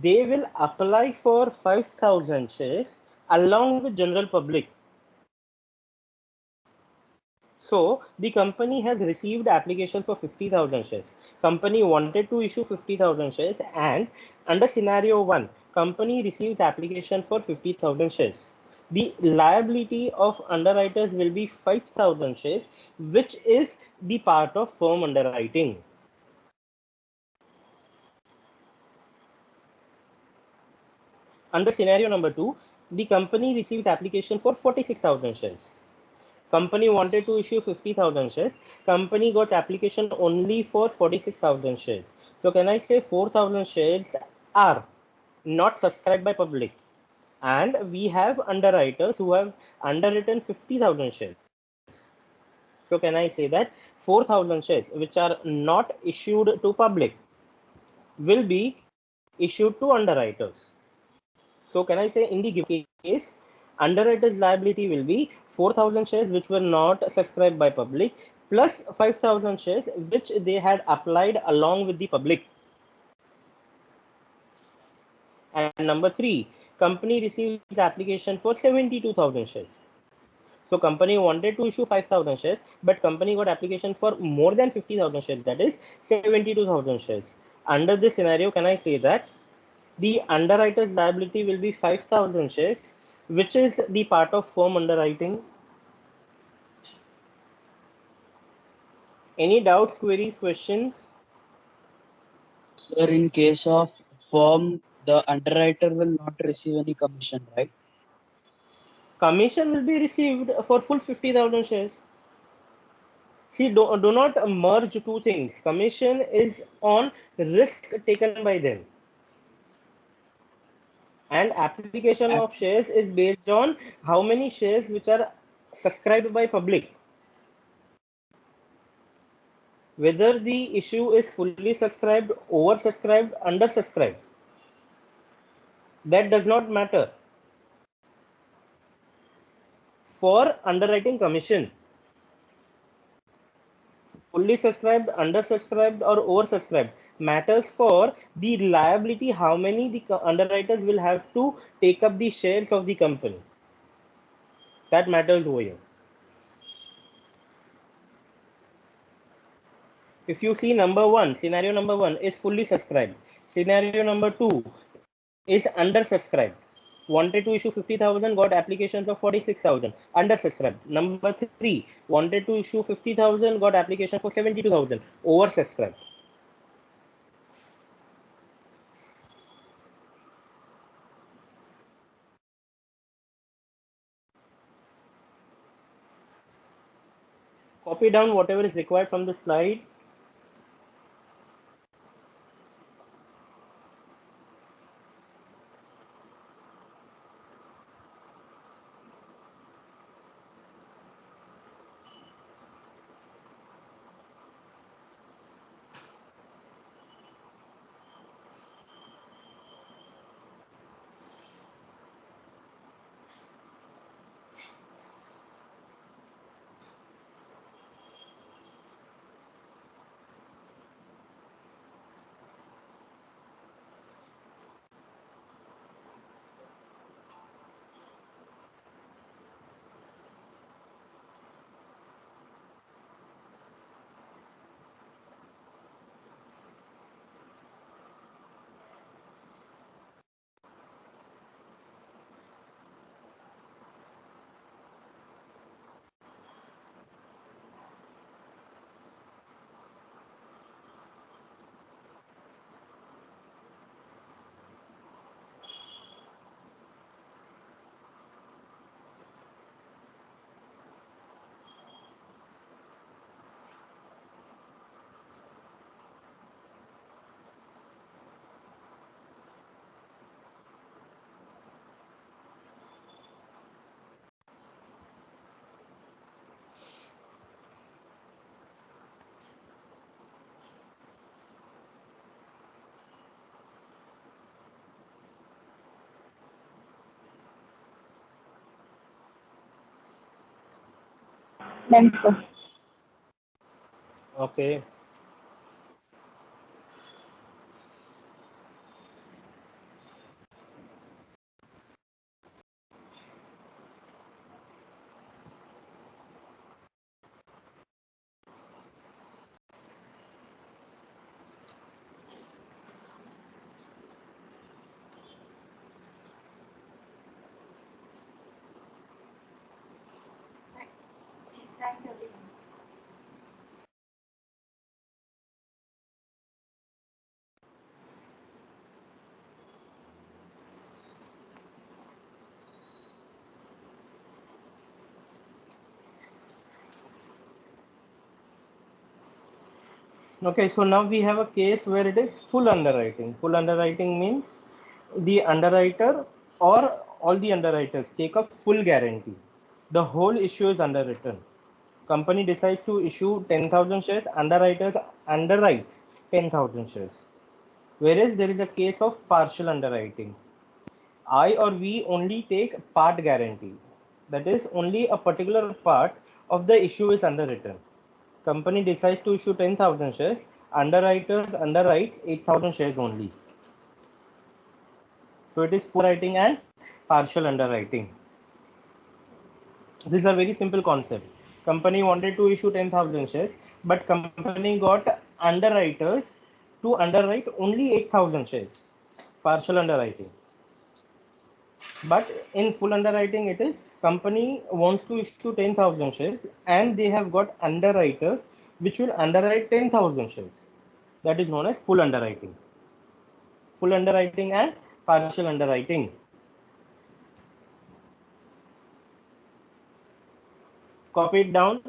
they will apply for 5,000 shares along with general public. So the company has received application for 50,000 shares. Company wanted to issue 50,000 shares, and under scenario 1, company receives application for 50,000 shares. The liability of underwriters will be 5,000 shares, which is the part of firm underwriting. Under scenario number 2, the company receives application for 46,000 shares. Company wanted to issue 50,000 shares. Company got application only for 46,000 shares. So can I say 4,000 shares are not subscribed by public, and we have underwriters who have underwritten 50,000 shares. So can I say that 4,000 shares which are not issued to public will be issued to underwriters. So can I say in the given case, underwriters liability will be 4,000 shares which were not subscribed by public plus 5,000 shares which they had applied along with the public. And number 3, company receives application for 72,000 shares. So company wanted to issue 5,000 shares, but company got application for more than 50,000 shares, that is 72,000 shares. Under this scenario, can I say that the underwriter's liability will be 5,000 shares, which is the part of firm underwriting. Any doubts, queries, questions? Sir, in case of firm, the underwriter will not receive any commission, right? Commission will be received for full 50,000 shares. See, do not merge two things. Commission is on risk taken by them, and application of shares is based on how many shares which are subscribed by public. Whether the issue is fully subscribed, oversubscribed, undersubscribed, that does not matter for underwriting commission. Fully subscribed, undersubscribed, or oversubscribed matters for the liability, how many the underwriters will have to take up the shares of the company. That matters over here. If you see number 1, scenario number 1 is fully subscribed. Scenario number 2 is undersubscribed. Wanted to issue 50,000, got applications of 46,000, undersubscribed. Number 3, wanted to issue 50,000, got application for 72,000, oversubscribed. Copy down whatever is required from the slide. Done, sir. Okay. Thanks, everyone. Okay, so now we have a case where it is full underwriting. Full underwriting means the underwriter or all the underwriters take a full guarantee. The whole issue is underwritten. Company decides to issue 10,000 shares, underwriters underwrites 10,000 shares. Whereas there is a case of partial underwriting. I or we only take part guarantee. That is, only a particular part of the issue is underwritten. Company decides to issue 10,000 shares, underwriters underwrites 8,000 shares only. So it is full underwriting and partial underwriting. These are very simple concept. Company wanted to issue 10,000 shares, but company got underwriters to underwrite only 8,000 shares. Partial underwriting. But in full underwriting, it is company wants to issue 10,000 shares and they have got underwriters which will underwrite 10,000 shares. That is known as full underwriting. Full underwriting and partial underwriting. Copy it down.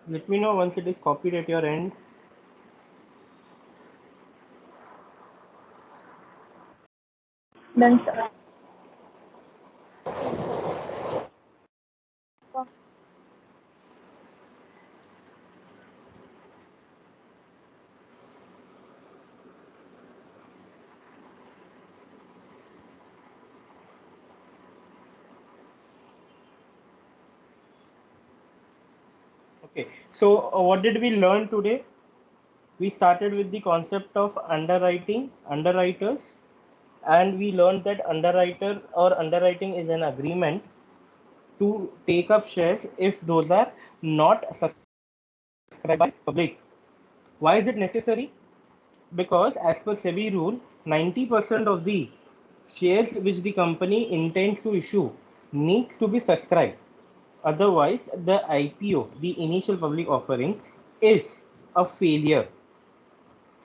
Let me know once it is copied at your end. Done, sir. Okay, so what did we learn today? We started with the concept of underwriting, underwriters, and we learned that underwriter or underwriting is an agreement to take up shares if those are not subscribed by public. Why is it necessary? Because as per SEBI rule, 90% of the shares which the company intends to issue needs to be subscribed. Otherwise, the IPO, the initial public offering, is a failure.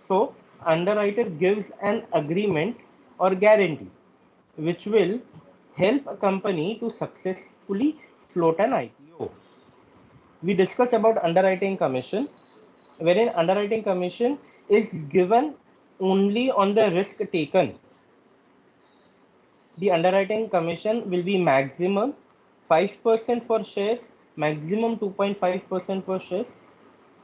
So, underwriter gives an agreement or guarantee which will help a company to successfully float an IPO. We discussed about underwriting commission, wherein underwriting commission is given only on the risk taken. The underwriting commission will be maximum 5% for shares, maximum 2.5% for shares,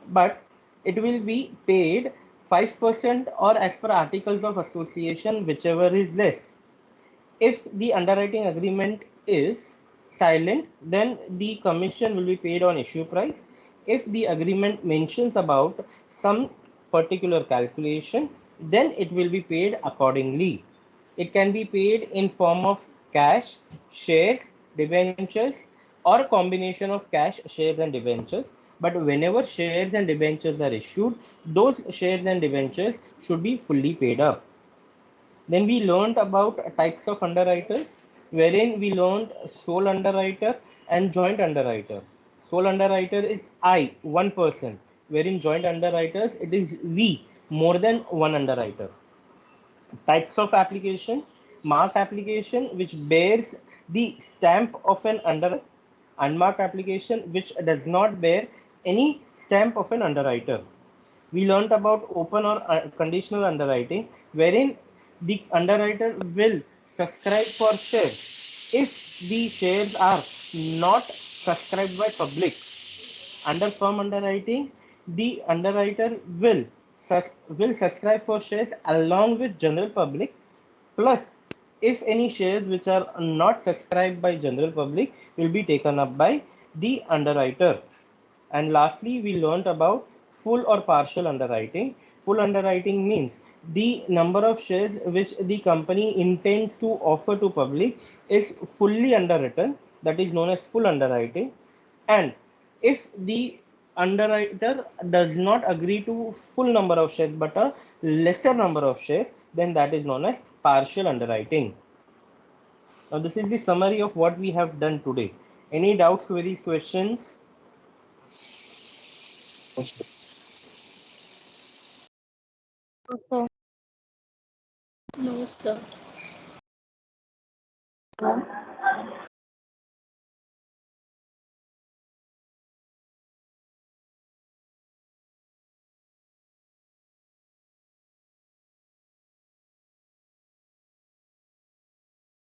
but it will be paid 5% or as per articles of association, whichever is less. If the underwriting agreement is silent, then the commission will be paid on issue price. If the agreement mentions about some particular calculation, then it will be paid accordingly. It can be paid in form of cash, shares, debentures, or combination of cash, shares and debentures. But whenever shares and debentures are issued, those shares and debentures should be fully paid up. Then we learned about types of underwriters, wherein we learned sole underwriter and joint underwriter. Sole underwriter is I, one person, wherein joint underwriters it is we, more than one underwriter. Types of application: marked application which bears the stamp of an underwriter, unmarked application which does not bear any stamp of an underwriter. We learned about open or conditional underwriting, wherein the underwriter will subscribe for shares if the shares are not subscribed by public. Under firm underwriting, the underwriter will subscribe for shares along with general public, plus if any shares which are not subscribed by general public will be taken up by the underwriter. And lastly, we learnt about full or partial underwriting. Full underwriting means the number of shares which the company intends to offer to public is fully underwritten, that is known as full underwriting. And if the underwriter does not agree to full number of shares but a lesser number of shares, then that is known as partial underwriting. Now this is the summary of what we have done today. Any doubts, queries, questions? No, sir.